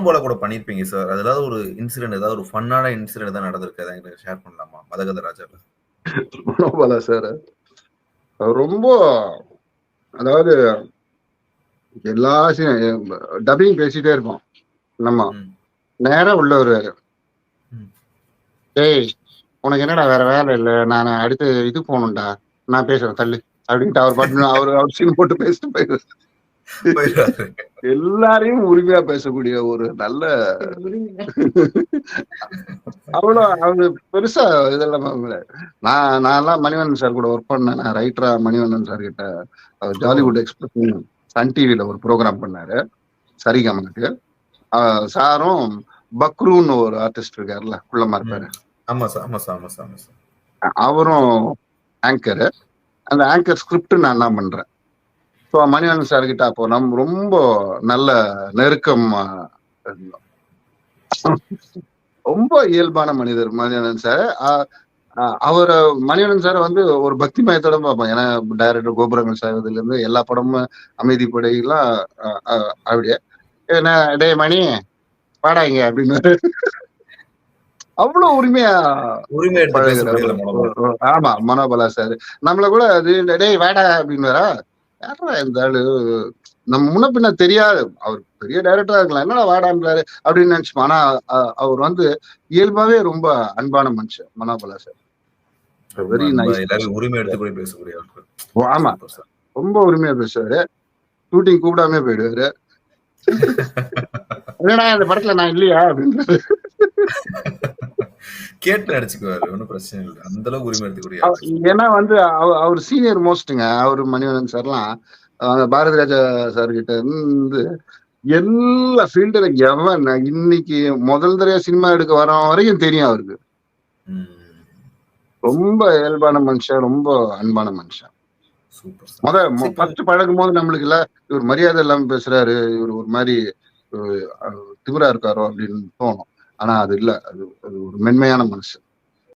போல கூட பண்ணியிருப்பீங்க சார். அது ஏதாவது ஒரு இன்சிடென்ட், ஏதாவது ஒரு ஃபன்னான இன்சிடென்ட் ஏதாவது நடந்திருக்கு. அத என்கிட்ட ஷேர் பண்ணலாமா? மதகத ராஜால. மனோபாலா சார் ரொம்ப, அதாவது எல்லா டப்பிங் பேசிட்டே இருப்போம். நம்ம நேரா உள்ள வருவாரு. டேய் உனக்கு என்னடா வேற வேலை இல்ல, நான் அடுத்து இது போகணும்டா, நான் பேசுறேன் தள்ளு அப்படின்ட்டு அவர் பாட்டு அவர் சீன் போட்டு பேசிட்டு போயிடுவாரு. எல்லாரையும் உரிமையா பேசக்கூடிய ஒரு நல்ல அவ்வளவு அவரு பெருசா இதெல்லாம் நான்லாம் மணிவண்ணன் சார் கூட ஒர்க் பண்ணேன். நான் ரைட்டரா மணிவண்ணன் சார் கிட்ட ஜாலிவுட் எக்ஸ்பிரஸ் சன் டிவில ஒரு ப்ரோக்ராம் பண்ணாரு சரிகமனுக்கு. சாரும் பக்ரூன்னு ஒரு ஆர்டிஸ்ட் இருக்காருல்ல, குள்ளமா இருப்பாரு, அவரும் ஆங்கரு. அந்த ஆங்கர் ஸ்கிரிப்ட் நான் என்ன பண்றேன். ஸோ மணிவண்ணன் சார் கிட்ட அப்போ நம்ம ரொம்ப நல்ல நெருக்கம் இருந்தோம். ரொம்ப இயல்பான மனிதர் மணிவண்ணன் சார். அவர் மணிவண்ணன் சார் வந்து ஒரு பக்தி மயத்தோட பார்ப்போம். ஏன்னா டைரக்டர் கோபுரங்கள் சார்வதுல இருந்து எல்லா படமும் அமைதி படையெல்லாம் அப்படியே என்ன டே மணி பாடாங்க அப்படின்னு அவ்வளவு உரிமையா பழகுறாரு. ஆமா மனோபாலா சார் நம்மள கூட டேய் வாடா அப்படின்னு வரா, யாரா இந்த ஆளு நம்ம முன்ன பின்ன தெரியாது, அவர் பெரிய டைரக்டரா இருக்கலாம், என்னடா வாடான்றாரு அப்படின்னு நினைச்சுப்போம். ஆனா அவர் வந்து இயல்பாவே ரொம்ப அன்பான மனுஷன் மனோபாலா சார். Very nice. ஆமா ரொம்ப உரிமையா பேசுவாரு. ஷூட்டிங் கூப்பிடாம போயிடுவாரு. என்னடா இந்த படத்துல நான் இல்லையா அப்படின்னு கேட்டு நடிச்சுக்குவாரு. ஒன்னும் பிரச்சனை இல்லை. அந்த அளவுக்கு உரிமை எடுத்துக்கூடிய. ஏன்னா வந்து அவர் சீனியர் மோஸ்ட்டுங்க. அவரு மணிவண்ணன் சார்லாம் பாரதி ராஜா சார் கிட்ட இருந்து எல்லா ஃபீல்டுல எவன் இன்னைக்கு முதல் தடவை சினிமா எடுக்க வர வரைக்கும் தெரியும் அவருக்கு. ரொம்ப இயல்பான மனுஷன், ரொம்ப அன்பான மனுஷன். ஃபர்ஸ்ட் பழகும் போது நம்மளுக்கு இல்ல இவர் மரியாதை இல்லாம பேசுறாரு, இவர் ஒரு மாதிரி திமிரா இருக்காரோ அப்படின்னு தோணும். ஆனா அது இல்ல, அது ஒரு மென்மையான மனுஷன்.